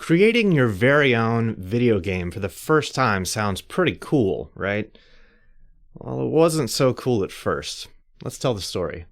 Creating your very own video game for the first time sounds pretty cool, right? Well, it wasn't so cool at first. Let's tell the story.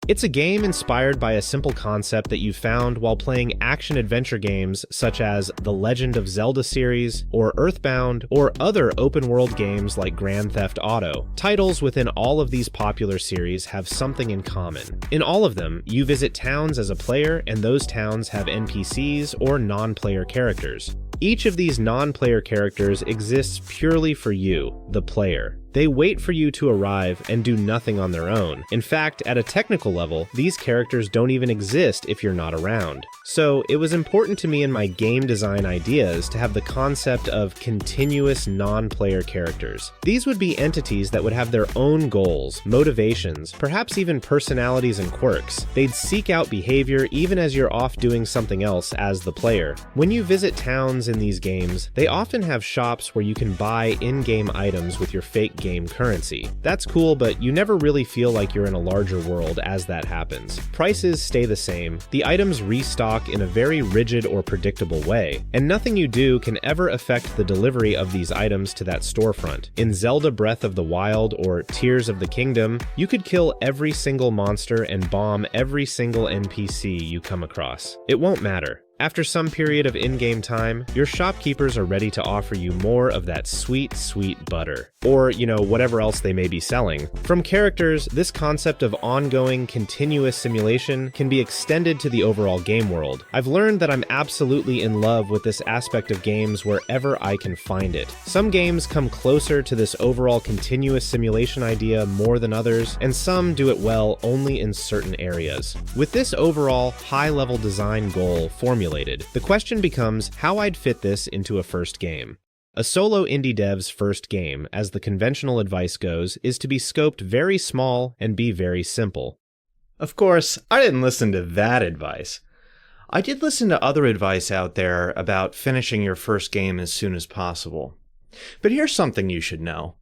It's a game inspired by a simple concept that you found while playing action-adventure games such as the Legend of Zelda series, or Earthbound, or other open-world games like Grand Theft Auto. Titles within all of these popular series have something in common. In all of them, you visit towns as a player, and those towns have NPCs or non-player characters. Each of these non-player characters exists purely for you, the player. They wait for you to arrive and do nothing on their own. In fact, at a technical level, these characters don't even exist if you're not around. So it was important to me in my game design ideas to have the concept of continuous non-player characters. These would be entities that would have their own goals, motivations, perhaps even personalities and quirks. They'd seek out behavior even as you're off doing something else as the player. When you visit towns in these games, they often have shops where you can buy in-game items with your fake game currency. That's cool, but you never really feel like you're in a larger world as that happens. Prices stay the same, the items restock in a very rigid or predictable way, and nothing you do can ever affect the delivery of these items to that storefront. In Zelda Breath of the Wild or Tears of the Kingdom, you could kill every single monster and bomb every single NPC you come across. It won't matter. After some period of in-game time, your shopkeepers are ready to offer you more of that sweet, sweet butter. Or, whatever else they may be selling. From characters, this concept of ongoing, continuous simulation can be extended to the overall game world. I've learned that I'm absolutely in love with this aspect of games wherever I can find it. Some games come closer to this overall continuous simulation idea more than others, and some do it well only in certain areas. With this overall, high-level design goal formulated, the question becomes how I'd fit this into a first game. A solo indie dev's first game, as the conventional advice goes, is to be scoped very small and be very simple. Of course, I didn't listen to that advice. I did listen to other advice out there about finishing your first game as soon as possible. But here's something you should know.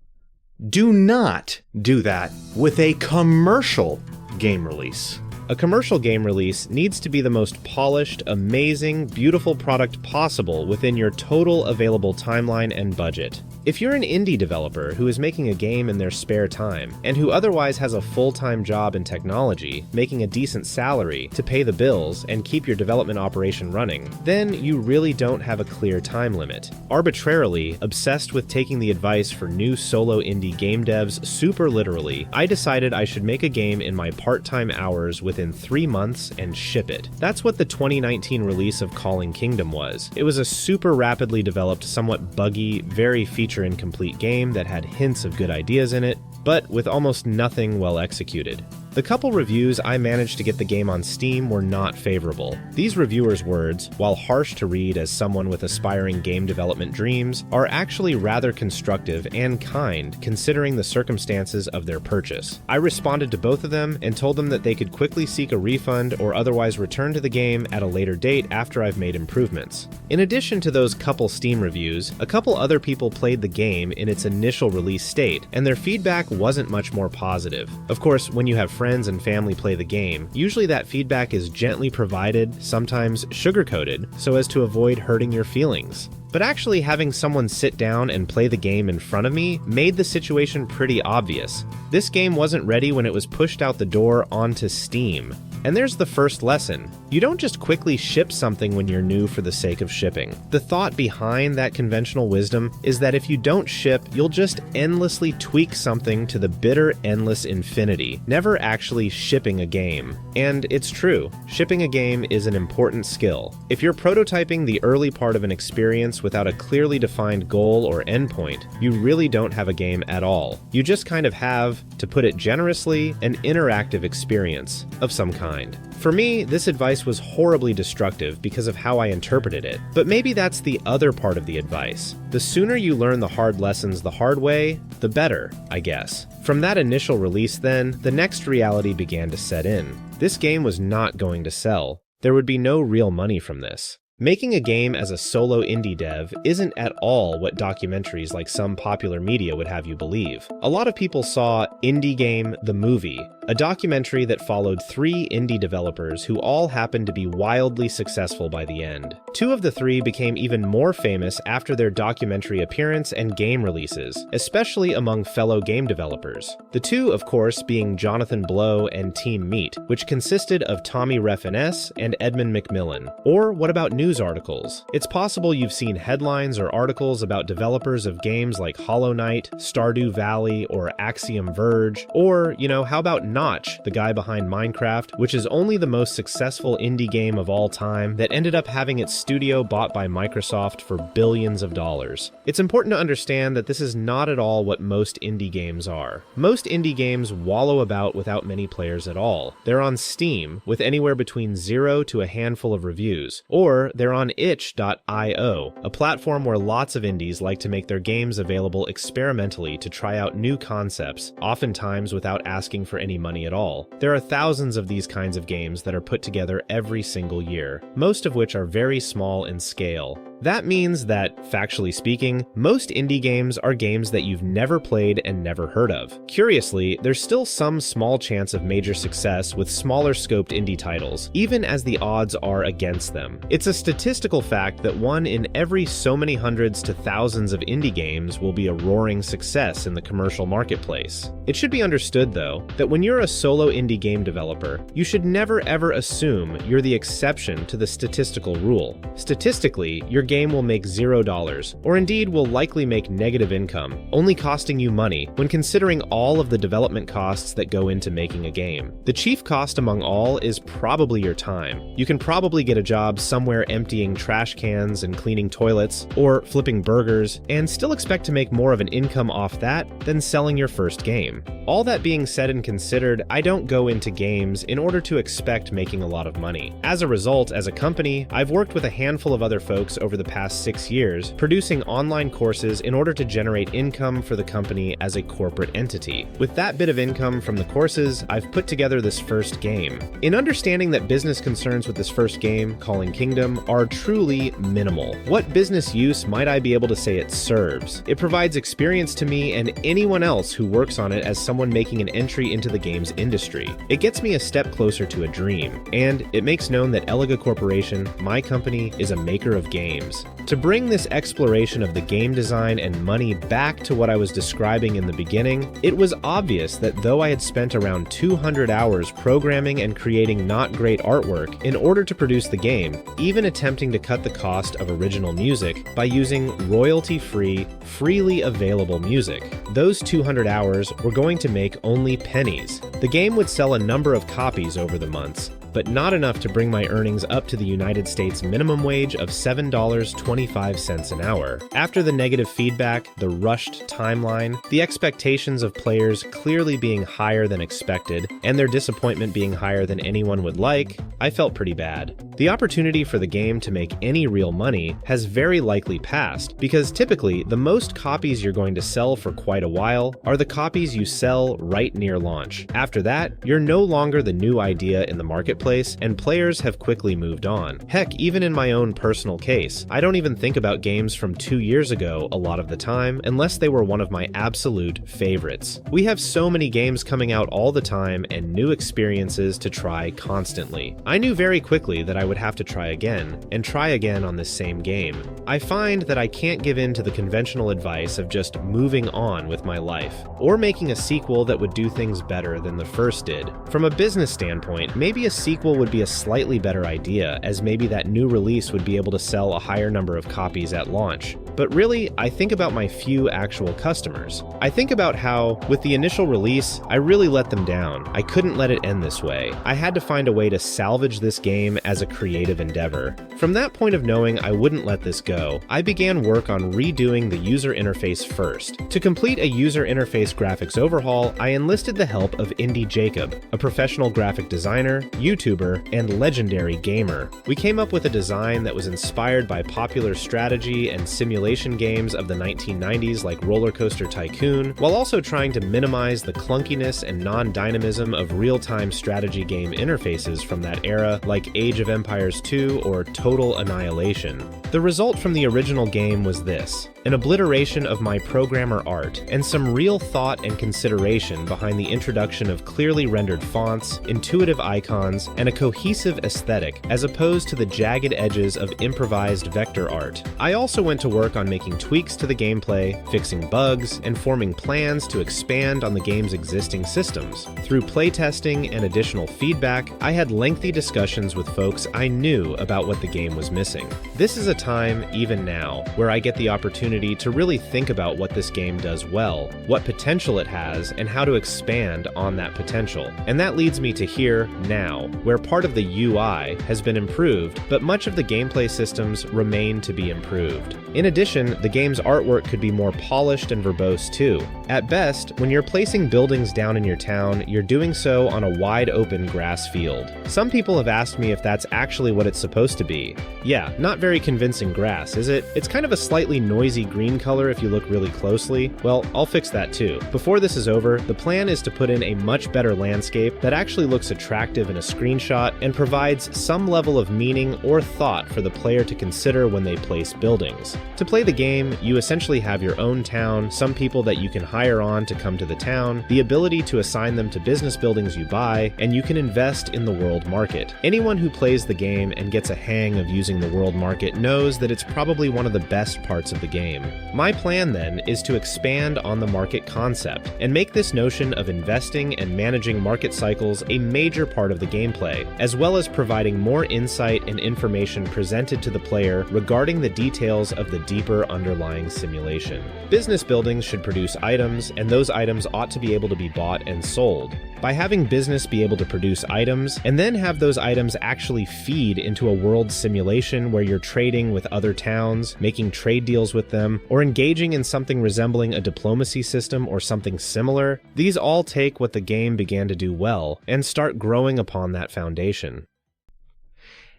Do not do that with a commercial game release. A commercial game release needs to be the most polished, amazing, beautiful product possible within your total available timeline and budget. If you're an indie developer who is making a game in their spare time, and who otherwise has a full-time job in technology, making a decent salary to pay the bills and keep your development operation running, then you really don't have a clear time limit. Arbitrarily, obsessed with taking the advice for new solo indie game devs super literally, I decided I should make a game in my part-time hours within 3 months and ship it. That's what the 2019 release of Kalling Kingdom was. It was a super rapidly developed, somewhat buggy, very feature-incomplete game that had hints of good ideas in it, but with almost nothing well executed. The couple reviews I managed to get the game on Steam were not favorable. These reviewers' words, while harsh to read as someone with aspiring game development dreams, are actually rather constructive and kind considering the circumstances of their purchase. I responded to both of them and told them that they could quickly seek a refund or otherwise return to the game at a later date after I've made improvements. In addition to those couple Steam reviews, a couple other people played the game in its initial release state, and their feedback wasn't much more positive. Of course, when you have friends and family play the game, usually that feedback is gently provided, sometimes sugar-coated, so as to avoid hurting your feelings. But actually having someone sit down and play the game in front of me made the situation pretty obvious. This game wasn't ready when it was pushed out the door onto Steam. And there's the first lesson. You don't just quickly ship something when you're new for the sake of shipping. The thought behind that conventional wisdom is that if you don't ship, you'll just endlessly tweak something to the bitter endless infinity, never actually shipping a game. And it's true, shipping a game is an important skill. If you're prototyping the early part of an experience without a clearly defined goal or endpoint, you really don't have a game at all. You just kind of have, to put it generously, an interactive experience of some kind. For me, this advice was horribly destructive because of how I interpreted it. But maybe that's the other part of the advice. The sooner you learn the hard lessons the hard way, the better, I guess. From that initial release then, the next reality began to set in. This game was not going to sell. There would be no real money from this. Making a game as a solo indie dev isn't at all what documentaries like some popular media would have you believe. A lot of people saw Indie Game, the movie, a documentary that followed 3 indie developers who all happened to be wildly successful by the end. 2 of the 3 became even more famous after their documentary appearance and game releases, especially among fellow game developers. The 2, of course, being Jonathan Blow and Team Meat, which consisted of Tommy Refn and Edmund McMillan. Or what about news articles? It's possible you've seen headlines or articles about developers of games like Hollow Knight, Stardew Valley, or Axiom Verge, or, how about Notch, the guy behind Minecraft, which is only the most successful indie game of all time that ended up having its studio bought by Microsoft for billions of dollars. It's important to understand that this is not at all what most indie games are. Most indie games wallow about without many players at all. They're on Steam, with anywhere between 0 to a handful of reviews, or they're on itch.io, a platform where lots of indies like to make their games available experimentally to try out new concepts, oftentimes without asking for any money at all. There are thousands of these kinds of games that are put together every single year, most of which are very small in scale. That means that, factually speaking, most indie games are games that you've never played and never heard of. Curiously, there's still some small chance of major success with smaller scoped indie titles, even as the odds are against them. It's a statistical fact that 1 in every so many hundreds to thousands of indie games will be a roaring success in the commercial marketplace. It should be understood, though, that when you're a solo indie game developer, you should never ever assume you're the exception to the statistical rule. Statistically, your game will make $0, or indeed will likely make negative income, only costing you money when considering all of the development costs that go into making a game. The chief cost among all is probably your time. You can probably get a job somewhere emptying trash cans and cleaning toilets, or flipping burgers, and still expect to make more of an income off that than selling your first game. All that being said and considered, I don't go into games in order to expect making a lot of money. As a result, as a company, I've worked with a handful of other folks over the past 6 years, producing online courses in order to generate income for the company as a corporate entity. With that bit of income from the courses, I've put together this first game. In understanding that business concerns with this first game, Kalling Kingdom, are truly minimal. What business use might I be able to say it serves? It provides experience to me and anyone else who works on it as someone making an entry into the games industry. It gets me a step closer to a dream, and it makes known that Elega Corporation, my company, is a maker of games. To bring this exploration of the game design and money back to what I was describing in the beginning, it was obvious that though I had spent around 200 hours programming and creating not great artwork in order to produce the game, even attempting to cut the cost of original music by using royalty-free, freely available music, those 200 hours were going to make only pennies. The game would sell a number of copies over the months, but not enough to bring my earnings up to the United States minimum wage of $7.25 an hour. After the negative feedback, the rushed timeline, the expectations of players clearly being higher than expected, and their disappointment being higher than anyone would like, I felt pretty bad. The opportunity for the game to make any real money has very likely passed, because typically the most copies you're going to sell for quite a while are the copies you sell right near launch. After that, you're no longer the new idea in the marketplace, and players have quickly moved on. Heck, even in my own personal case, I don't even think about games from 2 years ago a lot of the time, unless they were one of my absolute favorites. We have so many games coming out all the time and new experiences to try constantly. I knew very quickly that I would have to try again, and try again on this same game. I find that I can't give in to the conventional advice of just moving on with my life, or making a sequel that would do things better than the first did. From a business standpoint, maybe a sequel would be a slightly better idea, as maybe that new release would be able to sell a higher number of copies at launch. But really, I think about my few actual customers. I think about how, with the initial release, I really let them down. I couldn't let it end this way. I had to find a way to salvage this game as a creative endeavor. From that point of knowing I wouldn't let this go, I began work on redoing the user interface first. To complete a user interface graphics overhaul, I enlisted the help of IndieJacob, a professional graphic designer, YouTuber, and legendary gamer. We came up with a design that was inspired by popular strategy and simulation simulation games of the 1990s like Roller Coaster Tycoon, while also trying to minimize the clunkiness and non-dynamism of real-time strategy game interfaces from that era like Age of Empires 2 or Total Annihilation. The result from the original game was this: an obliteration of my programmer art, and some real thought and consideration behind the introduction of clearly rendered fonts, intuitive icons, and a cohesive aesthetic, as opposed to the jagged edges of improvised vector art. I also went to work on making tweaks to the gameplay, fixing bugs, and forming plans to expand on the game's existing systems. Through playtesting and additional feedback, I had lengthy discussions with folks I knew about what the game was missing. This is a time, even now, where I get the opportunity to really think about what this game does well, what potential it has, and how to expand on that potential. And that leads me to here, now, where part of the UI has been improved, but much of the gameplay systems remain to be improved. In addition, the game's artwork could be more polished and verbose too. At best, when you're placing buildings down in your town, you're doing so on a wide open grass field. Some people have asked me if that's actually what it's supposed to be. Yeah, not very convincing grass, is it? It's kind of a slightly noisy green color if you look really closely. Well, I'll fix that too. Before this is over, the plan is to put in a much better landscape that actually looks attractive in a screenshot and provides some level of meaning or thought for the player to consider when they place buildings. To play the game, you essentially have your own town, some people that you can hire on to come to the town, the ability to assign them to business buildings you buy, and you can invest in the world market. Anyone who plays the game and gets a hang of using the world market knows that it's probably one of the best parts of the game. My plan then is to expand on the market concept and make this notion of investing and managing market cycles a major part of the gameplay, as well as providing more insight and information presented to the player regarding the details of the deeper underlying simulation. Business buildings should produce items, and those items ought to be able to be bought and sold. By having business be able to produce items, and then have those items actually feed into a world simulation where you're trading with other towns, making trade deals with them, or engaging in something resembling a diplomacy system or something similar, these all take what the game began to do well and start growing upon that foundation.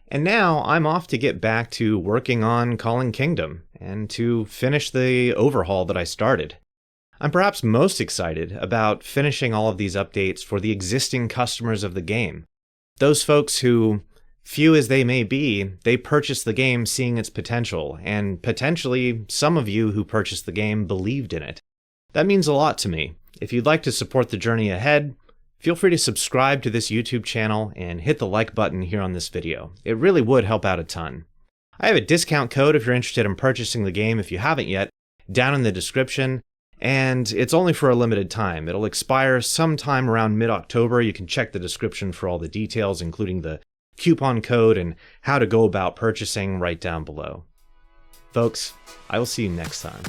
And now I'm off to get back to working on Kalling Kingdom and to finish the overhaul that I started. I'm perhaps most excited about finishing all of these updates for the existing customers of the game. Those folks who, few as they may be, they purchased the game seeing its potential, and potentially some of you who purchased the game believed in it. That means a lot to me. If you'd like to support the journey ahead, feel free to subscribe to this YouTube channel and hit the like button here on this video. It really would help out a ton. I have a discount code if you're interested in purchasing the game if you haven't yet, down in the description, and it's only for a limited time. It'll expire sometime around mid-October. You can check the description for all the details, including the coupon code and how to go about purchasing right down below. Folks, I will see you next time.